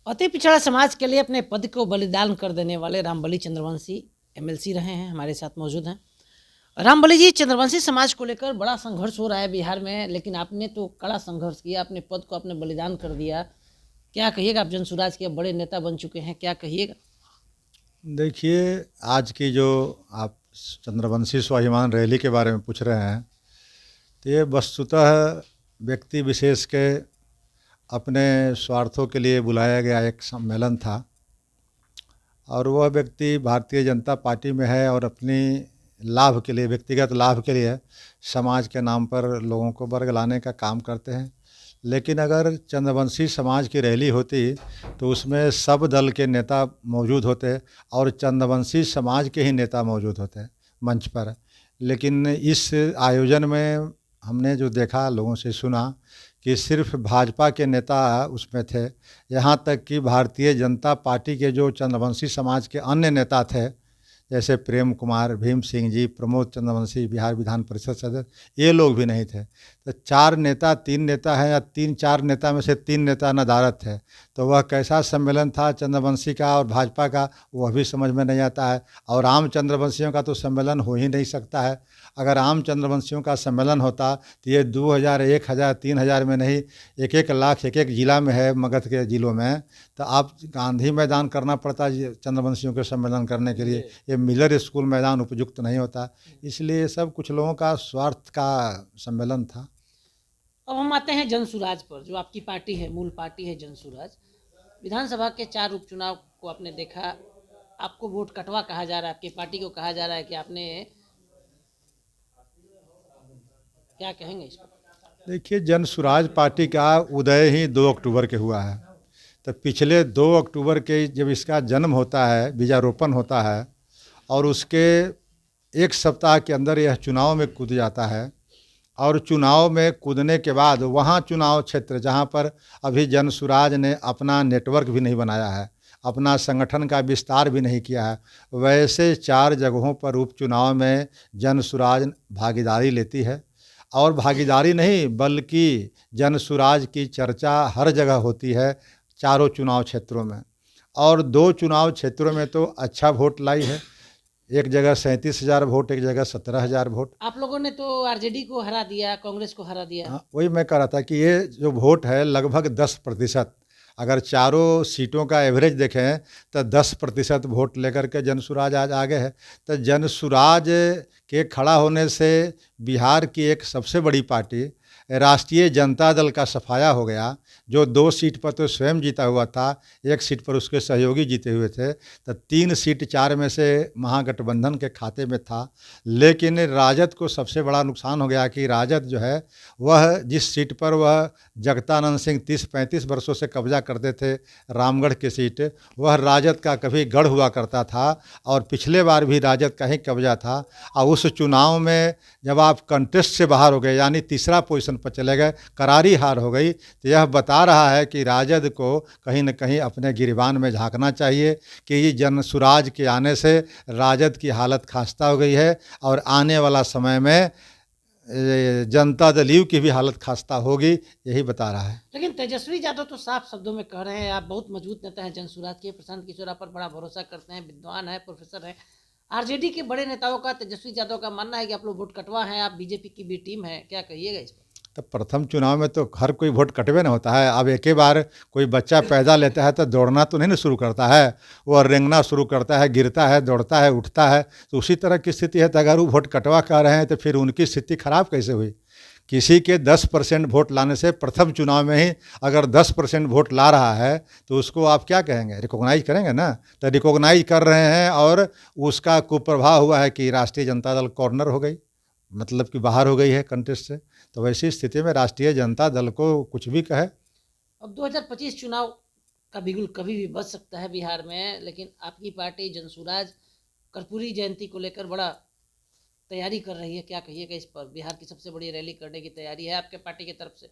अति पिछड़ा समाज के लिए अपने पद को बलिदान कर देने वाले रामबली चंद्रवंशी एमएलसी रहे हैं, हमारे साथ मौजूद हैं। रामबली जी, चंद्रवंशी समाज को लेकर बड़ा संघर्ष हो रहा है बिहार में, लेकिन आपने तो कड़ा संघर्ष किया, अपने पद को आपने बलिदान कर दिया। क्या कहिएगा? आप जनसुराज के बड़े नेता बन चुके हैं, क्या कहिएगा? देखिए, आज की जो आप चंद्रवंशी स्वाभिमान रैली के बारे में पूछ रहे हैं, तो ये वस्तुतः व्यक्ति विशेष के अपने स्वार्थों के लिए बुलाया गया एक सम्मेलन था। और वह व्यक्ति भारतीय जनता पार्टी में है और अपनी लाभ के लिए, व्यक्तिगत लाभ के लिए समाज के नाम पर लोगों को बरगलाने का काम करते हैं। लेकिन अगर चंद्रवंशी समाज की रैली होती तो उसमें सब दल के नेता मौजूद होते और चंद्रवंशी समाज के ही नेता मौजूद होते मंच पर। लेकिन इस आयोजन में हमने जो देखा, लोगों से सुना कि सिर्फ भाजपा के नेता उसमें थे। यहाँ तक कि भारतीय जनता पार्टी के जो चंद्रवंशी समाज के अन्य नेता थे, जैसे प्रेम कुमार, भीम सिंह जी, प्रमोद चंद्रवंशी, बिहार विधान परिषद सदस्य, ये लोग भी नहीं थे। तो तीन नेता हैं या चार नेता में से तीन नेता नदारद थे। तो वह कैसा सम्मेलन था चंद्रवंशी का और भाजपा का, वह भी समझ में नहीं आता है। और आम चंद्रवंशियों का तो सम्मेलन हो ही नहीं सकता है। अगर आम चंद्रवंशियों का सम्मेलन होता तो ये 2000, 1000, 3000 में नहीं, 1-1 लाख एक जिला में है, मगध के ज़िलों में। तो आप गांधी मैदान करना पड़ता चंद्रवंशियों के सम्मेलन करने के लिए। ये मिलर स्कूल मैदान उपयुक्त नहीं होता। इसलिए सब कुछ लोगों का स्वार्थ का सम्मेलन था। अब हम आते हैं जनसुराज पर, जो आपकी पार्टी है, मूल पार्टी है जनसुराज। विधानसभा के 4 उपचुनाव को आपने देखा, आपको वोट कटवा कहा जा रहा है, आपकी पार्टी को कहा जा रहा है कि आपने, क्या कहेंगे इस पर? देखिए, जनसुराज पार्टी का उदय ही 2 अक्टूबर के हुआ है। तो पिछले 2 अक्टूबर के जब इसका जन्म होता है, बीजारोपण होता है, और उसके 1 सप्ताह के अंदर यह चुनाव में कूद जाता है। और चुनाव में कूदने के बाद वहाँ चुनाव क्षेत्र जहाँ पर अभी जनसुराज ने अपना नेटवर्क भी नहीं बनाया है, अपना संगठन का विस्तार भी नहीं किया है, वैसे 4 जगहों पर उपचुनाव में जनसुराज भागीदारी लेती है। और भागीदारी नहीं, बल्कि जनसुराज की चर्चा हर जगह होती है, चारों चुनाव क्षेत्रों में। और 2 चुनाव क्षेत्रों में तो अच्छा वोट लाई है। एक जगह 37,000 वोट, एक जगह 17,000 वोट। आप लोगों ने तो आरजेडी को हरा दिया, कांग्रेस को हरा दिया। हाँ, वही मैं कह रहा था कि ये जो वोट है लगभग 10%। अगर चारों सीटों का एवरेज देखें तो 10% वोट लेकर के जनसुराज आज आगे है। तो जनसुराज के खड़ा होने से बिहार की एक सबसे बड़ी पार्टी राष्ट्रीय जनता दल का सफाया हो गया, जो 2 सीट पर तो स्वयं जीता हुआ था, 1 सीट पर उसके सहयोगी जीते हुए थे। तो 3 सीट 4 में से महागठबंधन के खाते में था। लेकिन राजद को सबसे बड़ा नुकसान हो गया कि राजद जो है, वह जिस सीट पर वह जगतानंद सिंह 30-35 वर्षों से कब्जा करते थे, रामगढ़ की सीट, वह राजद का कभी गढ़ हुआ करता था और पिछले बार भी राजद का ही कब्जा था। और उस चुनाव में जब आप कंटेस्ट से बाहर हो गए, यानी तीसरा पोजीशन पर चले गए, करारी हार हो गई, तो यह बता रहा है कि राजद को कहीं न कहीं अपने गिरबान में झांकना चाहिए कि ये जनसुराज के आने से राजद की हालत खस्ता हो गई है और आने वाला समय में जनता दल यू की भी हालत खस्ता होगी, यही बता रहा है। लेकिन तेजस्वी यादव तो साफ शब्दों में कह रहे हैं, आप बहुत मजबूत नेता हैं जनसुराज के, प्रशांत किशोर आप पर बड़ा भरोसा करते हैं, विद्वान है, प्रोफेसर है। आरजेडी के बड़े नेताओं का, तेजस्वी यादव का मानना है कि आप लोग वोट कटवा हैं, आप बीजेपी की भी टीम है, क्या कहिएगा इस पर? तो प्रथम चुनाव में तो हर कोई वोट कटवे ना होता है। अब एक ही बार कोई बच्चा पैदा लेता है तो दौड़ना तो नहीं ना शुरू करता है, वो रेंगना शुरू करता है, गिरता है, दौड़ता है, उठता है। तो उसी तरह की स्थिति है। तो अगर वो वोट कटवा कर रहे हैं तो फिर उनकी स्थिति खराब कैसे हुई? किसी के 10% वोट लाने से प्रथम चुनाव में ही अगर 10% वोट ला रहा है तो उसको आप क्या कहेंगे? रिकॉग्नाइज करेंगे ना। तो रिकॉग्नाइज कर रहे हैं और उसका कुप्रभाव हुआ है कि राष्ट्रीय जनता दल कॉर्नर हो गई, मतलब कि बाहर हो गई है कंटेस्ट से। तो वैसी स्थिति में राष्ट्रीय जनता दल को कुछ भी कहे। अब 2025 चुनाव का बिगुल कभी भी बच सकता है बिहार में, लेकिन आपकी पार्टी जनसुराज कर्पूरी जयंती को लेकर बड़ा तैयारी कर रही है, क्या कहिएगा इस पर? बिहार की सबसे बड़ी रैली करने की तैयारी है आपके पार्टी की तरफ से।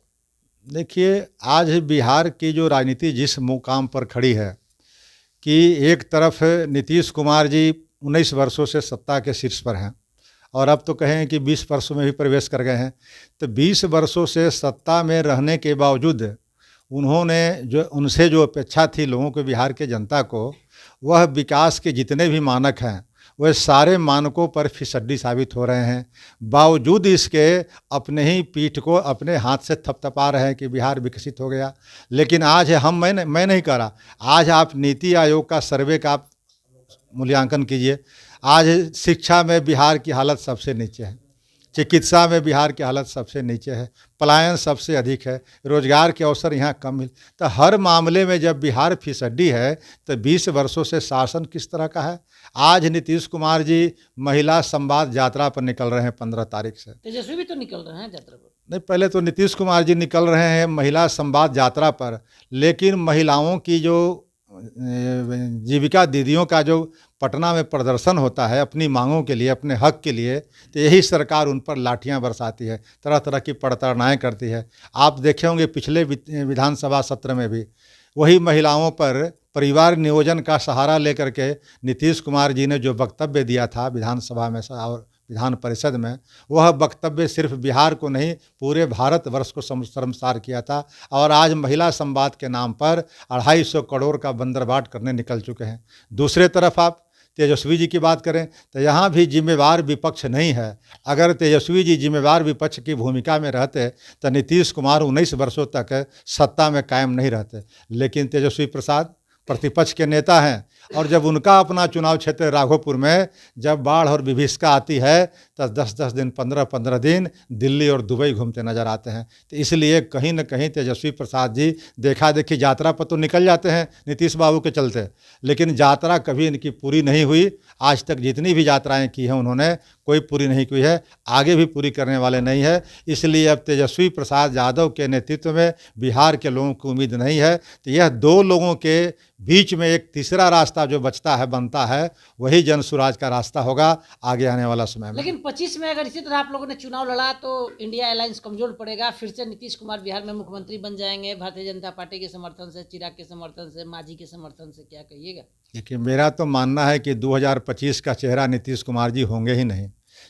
देखिए, आज बिहार की जो राजनीति जिस मुकाम पर खड़ी है कि एक तरफ नीतीश कुमार जी 19 वर्षों से सत्ता के शीर्ष पर हैं और अब तो कहें कि 20 वर्षों में भी प्रवेश कर गए हैं। तो 20 वर्षों से सत्ता में रहने के बावजूद उन्होंने जो उनसे जो अपेक्षा थी लोगों को, बिहार के जनता को, वह विकास के जितने भी मानक हैं वह सारे मानकों पर फिसड्डी साबित हो रहे हैं। बावजूद इसके अपने ही पीठ को अपने हाथ से थपथपा रहे हैं कि बिहार विकसित हो गया। लेकिन आज मैं नहीं कह रहा, आज आप नीति आयोग का सर्वे का आप मूल्यांकन कीजिए। आज शिक्षा में बिहार की हालत सबसे नीचे है, चिकित्सा में बिहार की हालत सबसे नीचे है, पलायन सबसे अधिक है, रोजगार के अवसर यहाँ कम मिल, तो हर मामले में जब बिहार फिसड्डी है तो 20 वर्षों से शासन किस तरह का है। आज नीतीश कुमार जी महिला संवाद यात्रा पर निकल रहे हैं 15 तारीख से। तेजस्वी भी तो निकल रहे हैं यात्रा पर। नहीं, पहले तो नीतीश कुमार जी निकल रहे हैं महिला संवाद यात्रा पर, लेकिन महिलाओं की जो जीविका दीदियों का जो पटना में प्रदर्शन होता है अपनी मांगों के लिए, अपने हक के लिए, तो यही सरकार उन पर लाठियां बरसाती है, तरह तरह की प्रताड़नाएं करती है। आप देखे होंगे पिछले विधानसभा सत्र में भी वही महिलाओं पर परिवार नियोजन का सहारा लेकर के नीतीश कुमार जी ने जो वक्तव्य दिया था विधानसभा में और विधान परिषद में, वह वक्तव्य सिर्फ बिहार को नहीं पूरे भारतवर्ष को शर्मसार किया था। और आज महिला संवाद के नाम पर 250 करोड़ का बंदरबाट करने निकल चुके हैं। दूसरे तरफ आप तेजस्वी जी की बात करें तो यहाँ भी जिम्मेवार विपक्ष नहीं है। अगर तेजस्वी जी जिम्मेवार विपक्ष की भूमिका में रहते तो नीतीश कुमार 19 वर्षों तक सत्ता में कायम नहीं रहते। लेकिन तेजस्वी प्रसाद प्रतिपक्ष के नेता हैं, और जब उनका अपना चुनाव क्षेत्र राघोपुर में जब बाढ़ और विभीषिका आती है तो 10-10 दिन 15-15 दिन दिल्ली और दुबई घूमते नजर आते हैं। तो इसलिए कहीं न कहीं तेजस्वी प्रसाद जी देखा देखी यात्रा पर तो निकल जाते हैं नीतीश बाबू के चलते, लेकिन यात्रा कभी इनकी पूरी नहीं हुई। आज तक जितनी भी यात्राएं की हैं उन्होंने कोई पूरी नहीं की है, आगे भी पूरी करने वाले नहीं है। इसलिए अब तेजस्वी प्रसाद यादव के नेतृत्व में बिहार के लोगों को उम्मीद नहीं है। तो यह दो लोगों के बीच में एक तीसरा रास्ता जो बचता है, बनता है, वही जन स्वराज का रास्ता होगा आगे आने वाला समय में। लेकिन 25 में अगर इसी तरह आप लोगों ने चुनाव लड़ा तो इंडिया अलायंस कमजोर पड़ेगा, फिर से नीतीश कुमार बिहार में मुख्यमंत्री बन जाएंगे भारतीय जनता पार्टी के समर्थन से, चिराग के समर्थन से, मांझी के समर्थन से, क्या कहिएगा? देखिए, मेरा तो मानना है कि 2025 का चेहरा नीतीश कुमार जी होंगे ही नहीं।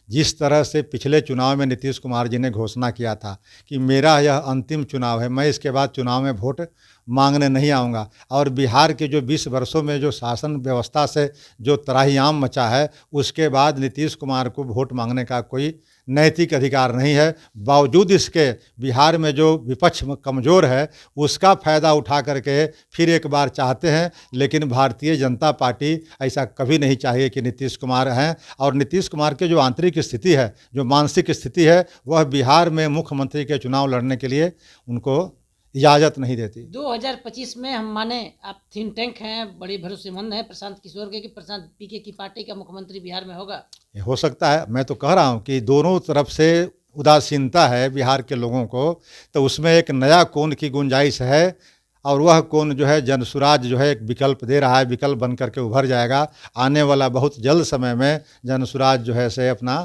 जिस तरह से पिछले चुनाव में नीतीश कुमार जी ने घोषणा किया था कि मेरा यह अंतिम चुनाव है, मैं इसके बाद चुनाव में वोट मांगने नहीं आऊँगा, और बिहार के जो 20 वर्षों में जो शासन व्यवस्था से जो त्राहिमाम मचा है, उसके बाद नीतीश कुमार को वोट मांगने का कोई नैतिक अधिकार नहीं है। बावजूद इसके बिहार में जो विपक्ष कमज़ोर है उसका फ़ायदा उठा करके फिर एक बार चाहते हैं, लेकिन भारतीय जनता पार्टी ऐसा कभी नहीं चाहिए कि नीतीश कुमार हैं। और नीतीश कुमार के जो आंतरिक स्थिति है, जो मानसिक स्थिति है, वह बिहार में मुख्यमंत्री के चुनाव लड़ने के लिए उनको इजाज़त नहीं देती। 2025 में हम माने आप थिंक टैंक हैं, बड़ी भरोसेमंद हैं प्रशांत किशोर के, कि प्रशांत पीके की पार्टी का मुख्यमंत्री बिहार में होगा? हो सकता है। मैं तो कह रहा हूँ कि दोनों तरफ से उदासीनता है बिहार के लोगों को, तो उसमें एक नया कोण की गुंजाइश है, और वह कोण जो है जनसुराज जो है एक विकल्प दे रहा है, विकल्प बन करके उभर जाएगा। आने वाला बहुत जल्द समय में जनसुराज जो है से अपना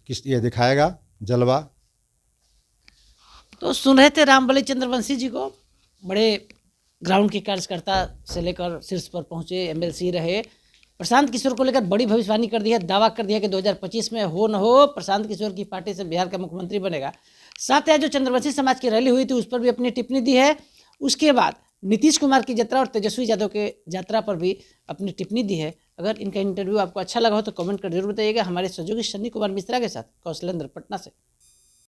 ये दिखाएगा जलवा। तो सुन रहे थे रामबली चंद्रवंशी जी को, बड़े ग्राउंड के कार्यकर्ता से लेकर शीर्ष पर पहुंचे, एमएलसी रहे। प्रशांत किशोर को लेकर बड़ी भविष्यवाणी कर दी है, दावा कर दिया कि 2025 में हो न हो प्रशांत किशोर की पार्टी से बिहार का मुख्यमंत्री बनेगा। साथ ही जो चंद्रवंशी समाज की रैली हुई थी उस पर भी अपनी टिप्पणी दी है। उसके बाद नीतीश कुमार की यात्रा और तेजस्वी यादव के यात्रा पर भी अपनी टिप्पणी दी है। अगर इनका इंटरव्यू आपको अच्छा लगा हो तो कमेंट कर जरूर बताइएगा। हमारे सहयोगी सन्नी कुमार मिश्रा के साथ कौशलेंद्र, पटना से।